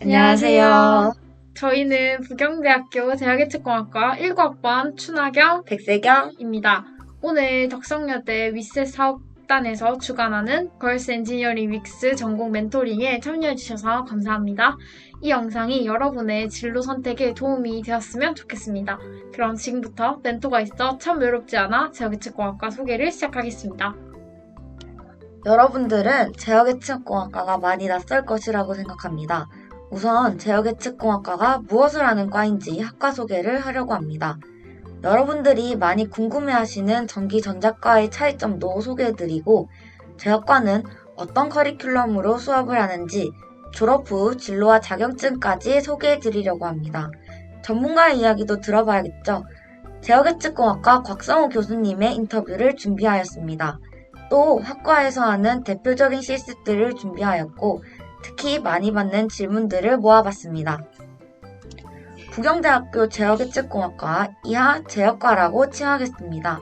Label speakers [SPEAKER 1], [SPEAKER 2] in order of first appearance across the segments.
[SPEAKER 1] 안녕하세요.
[SPEAKER 2] 안녕하세요. 저희는 부경대학교 대학예측공학과 19학번 춘하경입니다.
[SPEAKER 1] 백세경.
[SPEAKER 2] 오늘 덕성여대 윗셋 사업단에서 주관하는 걸스 엔지니어링 윅스 전공 멘토링에 참여해주셔서 감사합니다. 이 영상이 여러분의 진로 선택에 도움이 되었으면 좋겠습니다. 그럼 지금부터 멘토가 있어 참 외롭지 않아 대학예측공학과 소개를 시작하겠습니다.
[SPEAKER 1] 여러분들은 제어계측공학과가 많이 낯설 것이라고 생각합니다. 우선 제어계측공학과가 무엇을 하는 과인지 학과 소개를 하려고 합니다. 여러분들이 많이 궁금해하시는 전기전자과의 차이점도 소개해드리고, 제어과는 어떤 커리큘럼으로 수업을 하는지 졸업 후 진로와 자격증까지 소개해드리려고 합니다. 전문가의 이야기도 들어봐야겠죠? 제어계측공학과 곽성우 교수님의 인터뷰를 준비하였습니다. 또 학과에서 하는 대표적인 실습들을 준비하였고, 특히 많이 받는 질문들을 모아봤습니다. 부경대학교 제어계측공학과 이하 제어과라고 칭하겠습니다.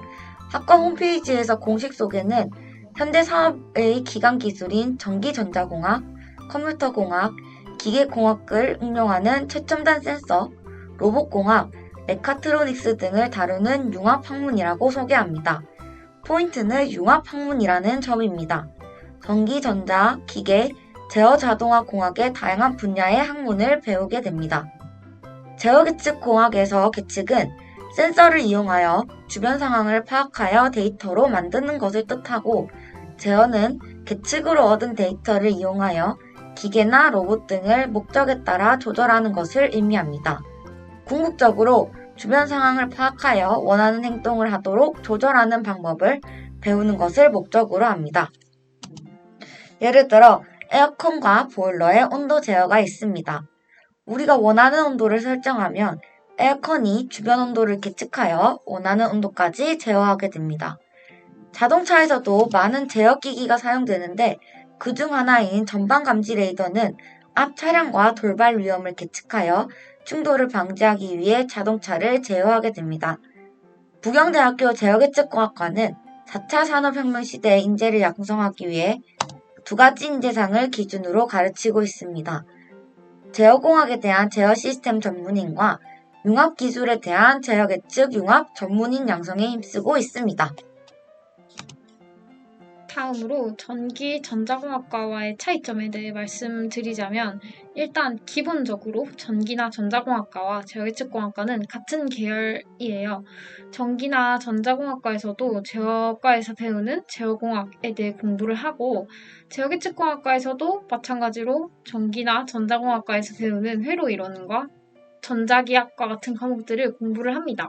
[SPEAKER 1] 학과 홈페이지에서 공식 소개는 현대 사업의 기반 기술인 전기전자공학, 컴퓨터공학, 기계공학을 응용하는 최첨단 센서, 로봇공학, 메카트로닉스 등을 다루는 융합학문이라고 소개합니다. 포인트는 융합학문이라는 점입니다. 전기, 전자, 기계, 제어자동화공학의 다양한 분야의 학문을 배우게 됩니다. 제어계측공학에서 계측은 센서를 이용하여 주변 상황을 파악하여 데이터로 만드는 것을 뜻하고, 제어는 계측으로 얻은 데이터를 이용하여 기계나 로봇 등을 목적에 따라 조절하는 것을 의미합니다. 궁극적으로 주변 상황을 파악하여 원하는 행동을 하도록 조절하는 방법을 배우는 것을 목적으로 합니다. 예를 들어 에어컨과 보일러의 온도 제어가 있습니다. 우리가 원하는 온도를 설정하면 에어컨이 주변 온도를 계측하여 원하는 온도까지 제어하게 됩니다. 자동차에서도 많은 제어기기가 사용되는데, 그중 하나인 전방감지 레이더는 앞 차량과 돌발 위험을 계측하여 충돌을 방지하기 위해 자동차를 제어하게 됩니다. 부경대학교 제어계측공학과는 4차 산업혁명 시대의 인재를 양성하기 위해 두 가지 인재상을 기준으로 가르치고 있습니다. 제어공학에 대한 제어 시스템 전문인과 융합기술에 대한 제어계측 융합 전문인 양성에 힘쓰고 있습니다.
[SPEAKER 2] 다음으로 전기 전자공학과와의 차이점에 대해 말씀드리자면, 일단 기본적으로 전기나 전자공학과와 제어예측공학과는 같은 계열이에요. 전기나 전자공학과에서도 제어과에서 배우는 제어공학에 대해 공부를 하고, 제어예측공학과에서도 마찬가지로 전기나 전자공학과에서 배우는 회로 이론과 전자기학과 같은 과목들을 공부를 합니다.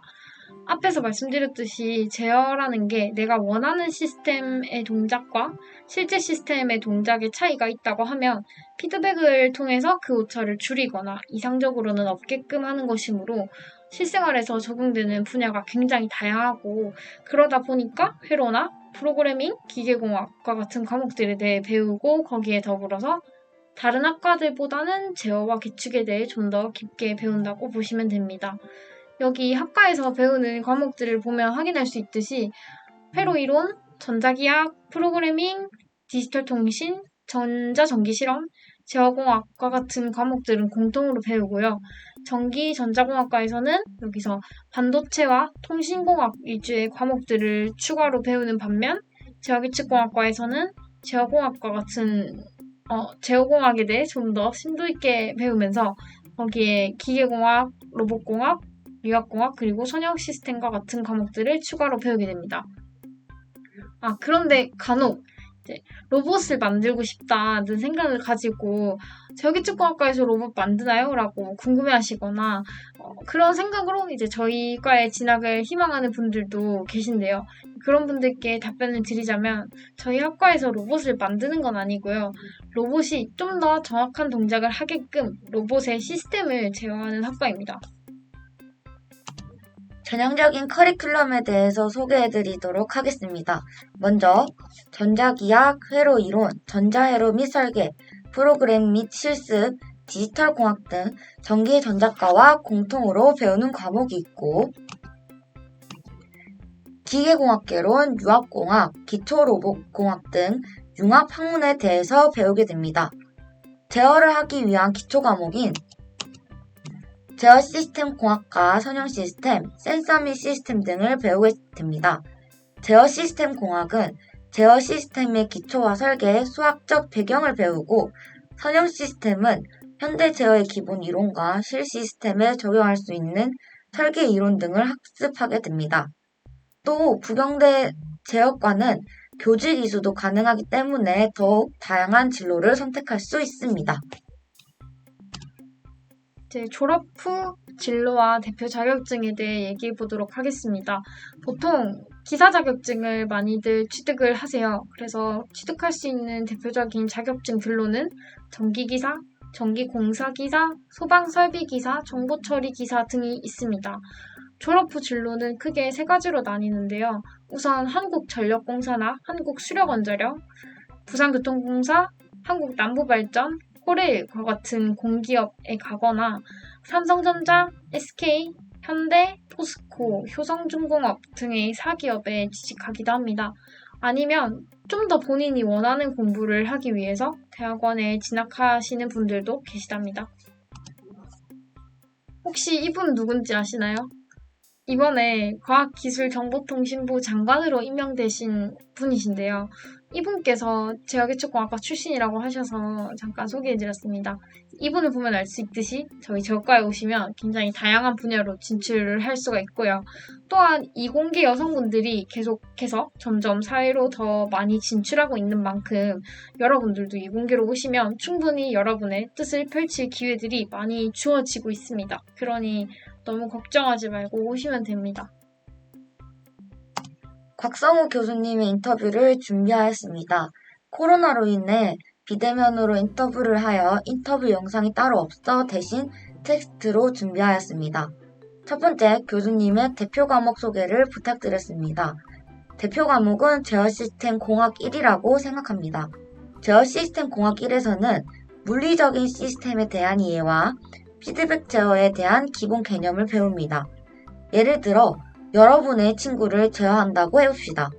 [SPEAKER 2] 앞에서 말씀드렸듯이 제어라는 게 내가 원하는 시스템의 동작과 실제 시스템의 동작의 차이가 있다고 하면 피드백을 통해서 그 오차를 줄이거나 이상적으로는 없게끔 하는 것이므로 실생활에서 적용되는 분야가 굉장히 다양하고, 그러다 보니까 회로나 프로그래밍, 기계공학과 같은 과목들에 대해 배우고, 거기에 더불어서 다른 학과들보다는 제어와 계측에 대해 좀 더 깊게 배운다고 보시면 됩니다. 여기 학과에서 배우는 과목들을 보면 확인할 수 있듯이 회로 이론, 전자기학, 프로그래밍, 디지털 통신, 전자전기 실험, 제어공학과 같은 과목들은 공통으로 배우고요. 전기 전자공학과에서는 여기서 반도체와 통신공학 위주의 과목들을 추가로 배우는 반면, 제어기측공학과에서는 제어공학과 같은 제어공학에 대해 좀 더 심도 있게 배우면서 거기에 기계공학, 로봇공학, 유학공학, 그리고 선형 시스템과 같은 과목들을 추가로 배우게 됩니다. 그런데 간혹 이제 로봇을 만들고 싶다는 생각을 가지고 제어기축공학과에서 로봇 만드나요? 라고 궁금해하시거나 그런 생각으로 이제 저희 과에 진학을 희망하는 분들도 계신데요. 그런 분들께 답변을 드리자면, 저희 학과에서 로봇을 만드는 건 아니고요. 로봇이 좀 더 정확한 동작을 하게끔 로봇의 시스템을 제어하는 학과입니다.
[SPEAKER 1] 전형적인 커리큘럼에 대해서 소개해드리도록 하겠습니다. 먼저 전자기학, 회로 이론, 전자회로 및 설계, 프로그램 및 실습, 디지털 공학 등 전기 전자과와 공통으로 배우는 과목이 있고, 기계공학개론, 유압공학, 기초로봇공학 등 융합학문에 대해서 배우게 됩니다. 제어를 하기 위한 기초 과목인 제어 시스템 공학과 선형 시스템, 센서 및 시스템 등을 배우게 됩니다. 제어 시스템 공학은 제어 시스템의 기초와 설계, 수학적 배경을 배우고 선형 시스템은 현대 제어의 기본 이론과 실 시스템에 적용할 수 있는 설계 이론 등을 학습하게 됩니다. 또 부경대 제어과는 교직 이수도 가능하기 때문에 더욱 다양한 진로를 선택할 수 있습니다.
[SPEAKER 2] 이제 졸업 후 진로와 대표 자격증에 대해 얘기해 보도록 하겠습니다. 보통 기사 자격증을 많이들 취득을 하세요. 그래서 취득할 수 있는 대표적인 자격증들로는 전기기사, 전기공사기사, 소방설비기사, 정보처리기사 등이 있습니다. 졸업 후 진로는 크게 세 가지로 나뉘는데요. 우선 한국전력공사나 한국수력원자력, 부산교통공사, 한국남부발전, 코레일과 같은 공기업에 가거나 삼성전자, SK, 현대, 포스코, 효성중공업 등의 사기업에 취직하기도 합니다. 아니면 좀 더 본인이 원하는 공부를 하기 위해서 대학원에 진학하시는 분들도 계시답니다. 혹시 이분 누군지 아시나요? 이번에 과학기술정보통신부 장관으로 임명되신 분이신데요. 이분께서 제어기초공학과 출신이라고 하셔서 잠깐 소개해드렸습니다. 이분을 보면 알 수 있듯이 저희 제어과에 오시면 굉장히 다양한 분야로 진출을 할 수가 있고요. 또한 이공계 여성분들이 계속해서 점점 사회로 더 많이 진출하고 있는 만큼 여러분들도 이공계로 오시면 충분히 여러분의 뜻을 펼칠 기회들이 많이 주어지고 있습니다. 그러니 너무 걱정하지 말고 오시면 됩니다.
[SPEAKER 1] 곽성우 교수님의 인터뷰를 준비하였습니다. 코로나로 인해 비대면으로 인터뷰를 하여 인터뷰 영상이 따로 없어 대신 텍스트로 준비하였습니다. 첫 번째, 교수님의 대표 과목 소개를 부탁드렸습니다. 대표 과목은 제어 시스템 공학 1이라고 생각합니다. 제어 시스템 공학 1에서는 물리적인 시스템에 대한 이해와 피드백 제어에 대한 기본 개념을 배웁니다. 예를 들어 여러분의 친구를 제어한다고 해봅시다.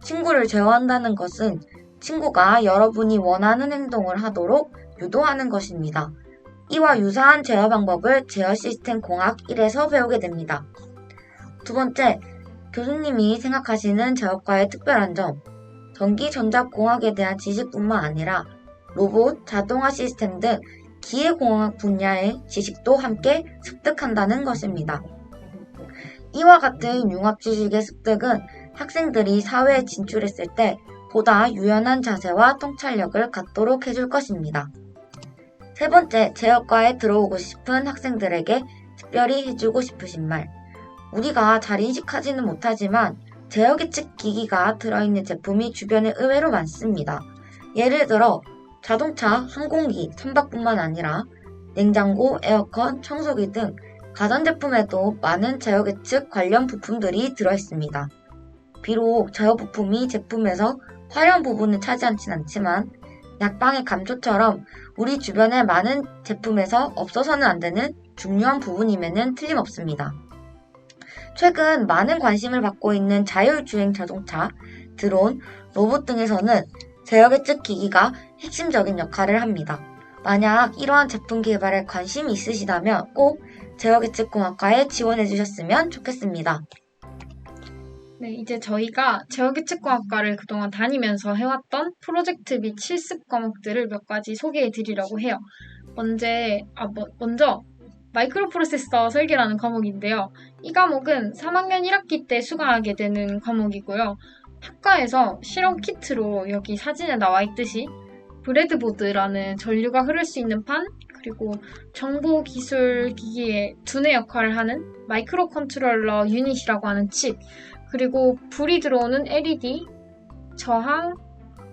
[SPEAKER 1] 친구를 제어한다는 것은 친구가 여러분이 원하는 행동을 하도록 유도하는 것입니다. 이와 유사한 제어 방법을 제어 시스템 공학 1에서 배우게 됩니다. 두 번째, 교수님이 생각하시는 제어과의 특별한 점, 전기전자공학에 대한 지식뿐만 아니라 로봇, 자동화 시스템 등 기계공학 분야의 지식도 함께 습득한다는 것입니다. 이와 같은 융합 지식의 습득은 학생들이 사회에 진출했을 때 보다 유연한 자세와 통찰력을 갖도록 해줄 것입니다. 세 번째, 제어과에 들어오고 싶은 학생들에게 특별히 해주고 싶으신 말. 우리가 잘 인식하지는 못하지만 제어 계측 기기가 들어있는 제품이 주변에 의외로 많습니다. 예를 들어 자동차, 항공기, 선박뿐만 아니라 냉장고, 에어컨, 청소기 등 가전제품에도 많은 제어 계측 관련 부품들이 들어있습니다. 비록 제어 부품이 제품에서 화려한 부분을 차지하진 않지만 약방의 감초처럼 우리 주변의 많은 제품에서 없어서는 안 되는 중요한 부분임에는 틀림없습니다. 최근 많은 관심을 받고 있는 자율주행 자동차, 드론, 로봇 등에서는 제어 계측 기기가 핵심적인 역할을 합니다. 만약 이러한 제품 개발에 관심이 있으시다면 꼭 제어 계측 공학과에 지원해 주셨으면 좋겠습니다.
[SPEAKER 2] 네, 이제 저희가 제어계측공학과를 그동안 다니면서 해왔던 프로젝트 및 실습 과목들을 몇 가지 소개해 드리려고 해요. 먼저 마이크로 프로세서 설계라는 과목인데요. 이 과목은 3학년 1학기 때 수강하게 되는 과목이고요. 학과에서 실험 키트로 여기 사진에 나와 있듯이 브레드보드라는 전류가 흐를 수 있는 판, 그리고 정보기술 기기의 두뇌 역할을 하는 마이크로 컨트롤러 유닛이라고 하는 칩, 그리고 불이 들어오는 LED, 저항,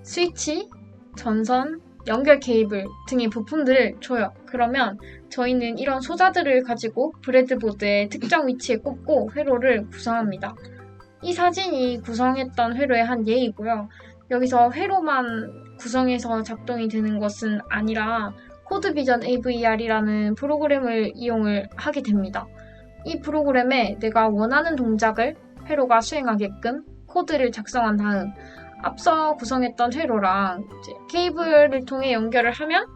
[SPEAKER 2] 스위치, 전선, 연결 케이블 등의 부품들을 줘요. 그러면 저희는 이런 소자들을 가지고 브레드보드의 특정 위치에 꽂고 회로를 구성합니다. 이 사진이 구성했던 회로의 한 예이고요. 여기서 회로만 구성해서 작동이 되는 것은 아니라 코드비전 AVR이라는 프로그램을 이용을 하게 됩니다. 이 프로그램에 내가 원하는 동작을 회로가 수행하게끔 코드를 작성한 다음 앞서 구성했던 회로랑 이제 케이블을 통해 연결을 하면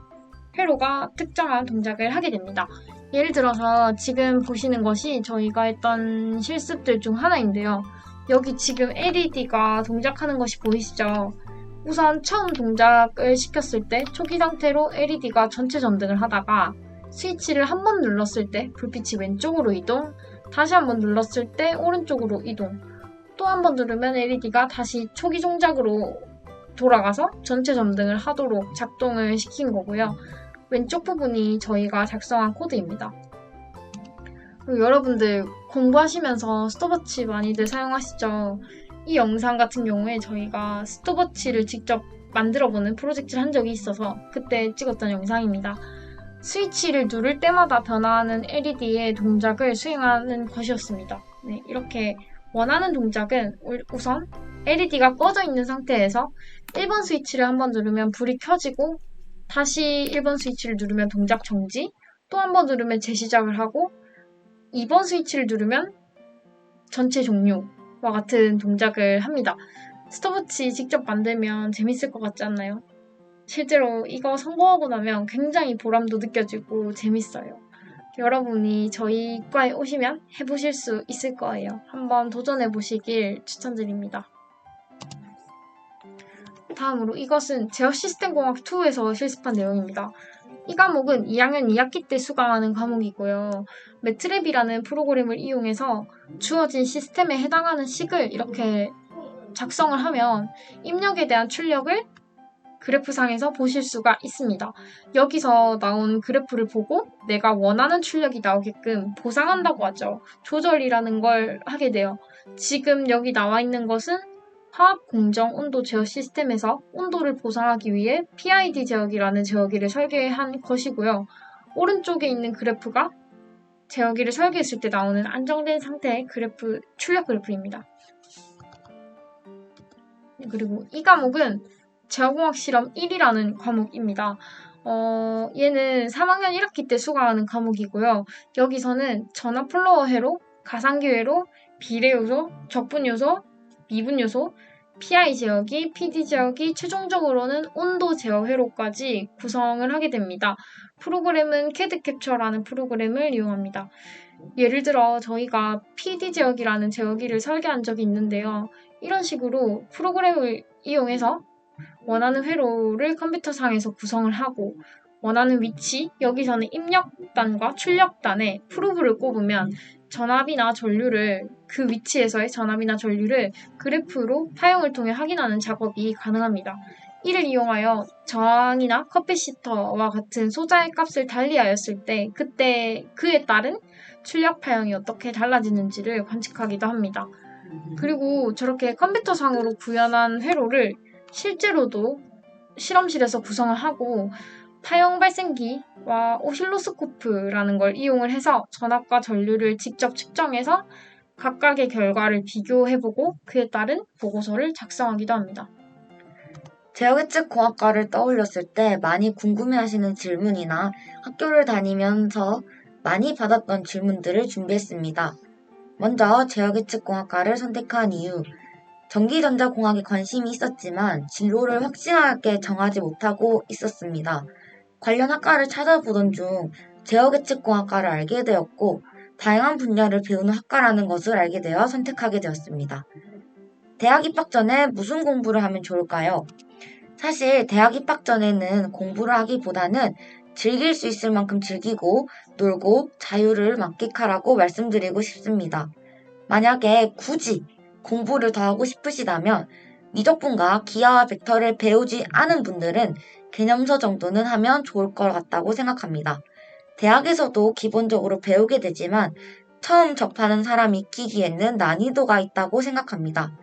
[SPEAKER 2] 회로가 특정한 동작을 하게 됩니다. 예를 들어서 지금 보시는 것이 저희가 했던 실습들 중 하나인데요. 여기 지금 LED가 동작하는 것이 보이시죠? 우선 처음 동작을 시켰을 때 초기 상태로 LED가 전체 점등을 하다가 스위치를 한 번 눌렀을 때 불빛이 왼쪽으로 이동, 다시 한 번 눌렀을 때 오른쪽으로 이동, 또 한 번 누르면 LED가 다시 초기 동작으로 돌아가서 전체 점등을 하도록 작동을 시킨 거고요. 왼쪽 부분이 저희가 작성한 코드입니다. 그리고 여러분들 공부하시면서 스톱워치 많이들 사용하시죠? 이 영상 같은 경우에 저희가 스톱워치를 직접 만들어보는 프로젝트를 한 적이 있어서 그때 찍었던 영상입니다. 스위치를 누를 때마다 변화하는 LED의 동작을 수행하는 것이었습니다. 네, 이렇게 원하는 동작은 우선 LED가 꺼져 있는 상태에서 1번 스위치를 한번 누르면 불이 켜지고 다시 1번 스위치를 누르면 동작 정지, 또 한 번 누르면 재시작을 하고 2번 스위치를 누르면 전체 종료와 같은 동작을 합니다. 스톱워치 직접 만들면 재밌을 것 같지 않나요? 실제로 이거 성공하고 나면 굉장히 보람도 느껴지고 재밌어요. 여러분이 저희 과에 오시면 해보실 수 있을 거예요. 한번 도전해보시길 추천드립니다. 다음으로 이것은 제어 시스템 공학 2에서 실습한 내용입니다. 이 과목은 2학년 2학기 때 수강하는 과목이고요. 매트랩이라는 프로그램을 이용해서 주어진 시스템에 해당하는 식을 이렇게 작성을 하면 입력에 대한 출력을 그래프상에서 보실 수가 있습니다. 여기서 나온 그래프를 보고 내가 원하는 출력이 나오게끔 보상한다고 하죠. 조절이라는 걸 하게 돼요. 지금 여기 나와 있는 것은 화학 공정 온도 제어 시스템에서 온도를 보상하기 위해 PID 제어기라는 제어기를 설계한 것이고요. 오른쪽에 있는 그래프가 제어기를 설계했을 때 나오는 안정된 상태의 그래프, 출력 그래프입니다. 그리고 이 과목은 제어공학 실험 1이라는 과목입니다. 얘는 3학년 1학기 때 수강하는 과목이고요. 여기서는 전압 플로어 회로, 가상기 회로, 비례 요소, 적분 요소, 미분 요소, PI 제어기, PD 제어기, 최종적으로는 온도 제어 회로까지 구성을 하게 됩니다. 프로그램은 CAD 캡처라는 프로그램을 이용합니다. 예를 들어 저희가 PD 제어기라는 제어기를 설계한 적이 있는데요. 이런 식으로 프로그램을 이용해서 원하는 회로를 컴퓨터상에서 구성을 하고 원하는 위치, 여기서는 입력단과 출력단에 프로브를 꼽으면 전압이나 전류를 그 위치에서의 전압이나 전류를 그래프로 파형을 통해 확인하는 작업이 가능합니다. 이를 이용하여 저항이나 커피시터와 같은 소자의 값을 달리하였을 때 그때 그에 따른 출력 파형이 어떻게 달라지는지를 관측하기도 합니다. 그리고 저렇게 컴퓨터상으로 구현한 회로를 실제로도 실험실에서 구성을 하고 파형 발생기와 오실로스코프라는 걸 이용을 해서 전압과 전류를 직접 측정해서 각각의 결과를 비교해보고 그에 따른 보고서를 작성하기도 합니다.
[SPEAKER 1] 제어계측 공학과를 떠올렸을 때 많이 궁금해하시는 질문이나 학교를 다니면서 많이 받았던 질문들을 준비했습니다. 먼저 제어계측 공학과를 선택한 이유. 전기전자공학에 관심이 있었지만 진로를 확실하게 정하지 못하고 있었습니다. 관련 학과를 찾아보던 중 제어계측공학과를 알게 되었고 다양한 분야를 배우는 학과라는 것을 알게 되어 선택하게 되었습니다. 대학 입학 전에 무슨 공부를 하면 좋을까요? 사실 대학 입학 전에는 공부를 하기보다는 즐길 수 있을 만큼 즐기고 놀고 자유를 만끽하라고 말씀드리고 싶습니다. 만약에 굳이 공부를 더 하고 싶으시다면 미적분과 기하와 벡터를 배우지 않은 분들은 개념서 정도는 하면 좋을 것 같다고 생각합니다. 대학에서도 기본적으로 배우게 되지만 처음 접하는 사람이 끼기에는 난이도가 있다고 생각합니다.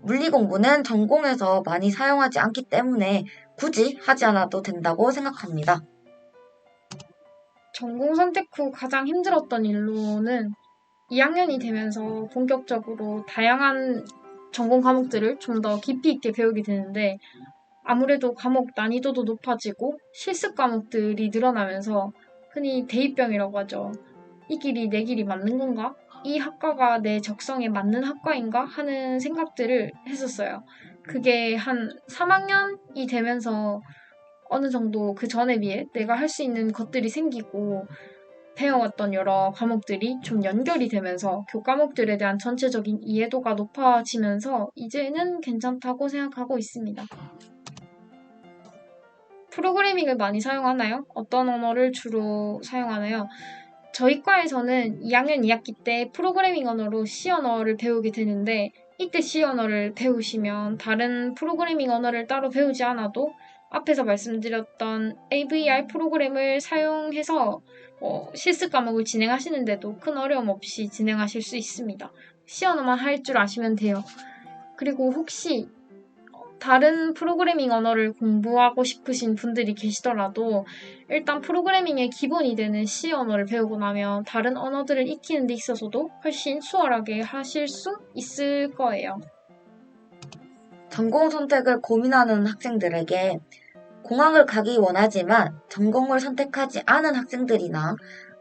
[SPEAKER 1] 물리 공부는 전공에서 많이 사용하지 않기 때문에 굳이 하지 않아도 된다고 생각합니다.
[SPEAKER 2] 전공 선택 후 가장 힘들었던 일로는 2학년이 되면서 본격적으로 다양한 전공 과목들을 좀 더 깊이 있게 배우게 되는데 아무래도 과목 난이도도 높아지고 실습 과목들이 늘어나면서 흔히 대입병이라고 하죠. 이 길이 내 길이 맞는 건가? 이 학과가 내 적성에 맞는 학과인가? 하는 생각들을 했었어요. 그게 한 3학년이 되면서 어느 정도 그 전에 비해 내가 할 수 있는 것들이 생기고 배워왔던 여러 과목들이 좀 연결이 되면서 교과목들에 대한 전체적인 이해도가 높아지면서 이제는 괜찮다고 생각하고 있습니다. 프로그래밍을 많이 사용하나요? 어떤 언어를 주로 사용하나요? 저희 과에서는 2학년 2학기 때 프로그래밍 언어로 C 언어를 배우게 되는데 이때 C 언어를 배우시면 다른 프로그래밍 언어를 따로 배우지 않아도 앞에서 말씀드렸던 AVR 프로그램을 사용해서 실습 과목을 진행하시는데도 큰 어려움 없이 진행하실 수 있습니다. C 언어만 할 줄 아시면 돼요. 그리고 혹시 다른 프로그래밍 언어를 공부하고 싶으신 분들이 계시더라도 일단 프로그래밍의 기본이 되는 C 언어를 배우고 나면 다른 언어들을 익히는 데 있어서도 훨씬 수월하게 하실 수 있을 거예요.
[SPEAKER 1] 전공 선택을 고민하는 학생들에게 공학을 가기 원하지만 전공을 선택하지 않은 학생들이나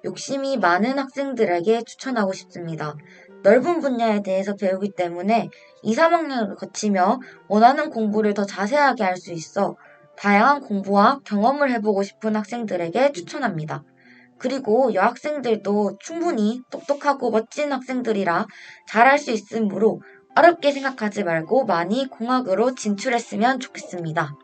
[SPEAKER 1] 욕심이 많은 학생들에게 추천하고 싶습니다. 넓은 분야에 대해서 배우기 때문에 2, 3학년을 거치며 원하는 공부를 더 자세하게 할 수 있어 다양한 공부와 경험을 해보고 싶은 학생들에게 추천합니다. 그리고 여학생들도 충분히 똑똑하고 멋진 학생들이라 잘할 수 있으므로 어렵게 생각하지 말고 많이 공학으로 진출했으면 좋겠습니다.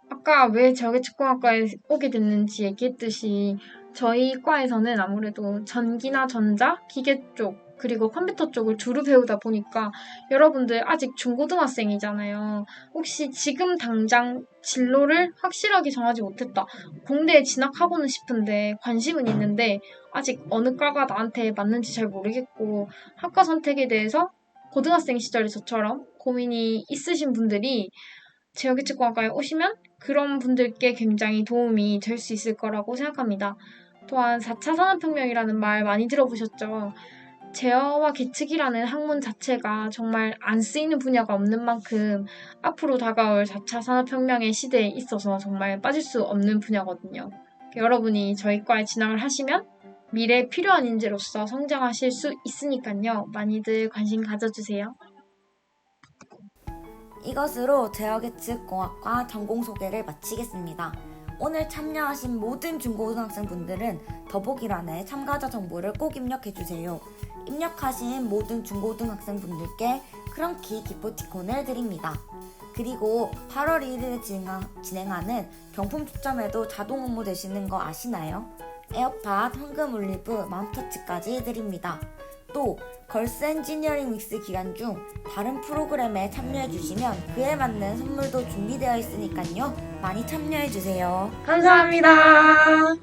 [SPEAKER 2] 아까 왜 저기축공학과에 오게 됐는지 얘기했듯이 저희 과에서는 아무래도 전기나 전자, 기계 쪽, 그리고 컴퓨터 쪽을 주로 배우다 보니까 여러분들 아직 중고등학생이잖아요. 혹시 지금 당장 진로를 확실하게 정하지 못했다. 공대에 진학하고는 싶은데 관심은 있는데 아직 어느 과가 나한테 맞는지 잘 모르겠고 학과 선택에 대해서 고등학생 시절에 저처럼 고민이 있으신 분들이 제어기축공학과에 오시면 그런 분들께 굉장히 도움이 될 수 있을 거라고 생각합니다. 또한 4차 산업혁명이라는 말 많이 들어보셨죠? 제어와 계측이라는 학문 자체가 정말 안 쓰이는 분야가 없는 만큼 앞으로 다가올 4차 산업혁명의 시대에 있어서 정말 빠질 수 없는 분야거든요. 여러분이 저희 과에 진학을 하시면 미래에 필요한 인재로서 성장하실 수 있으니까요. 많이들 관심 가져주세요.
[SPEAKER 1] 이것으로 제어계측공학과 전공 소개를 마치겠습니다. 오늘 참여하신 모든 중고등학생분들은 더보기란에 참가자 정보를 꼭 입력해주세요. 입력하신 모든 중고등학생분들께 크런키 기프티콘을 드립니다. 그리고 8월 1일에 진행하는 경품 추첨에도 자동 응모되시는 거 아시나요? 에어팟, 황금 올리브, 맘터치까지 드립니다. 또 걸스 엔지니어링 믹스 기간 중 다른 프로그램에 참여해주시면 그에 맞는 선물도 준비되어 있으니까요. 많이 참여해주세요. 감사합니다.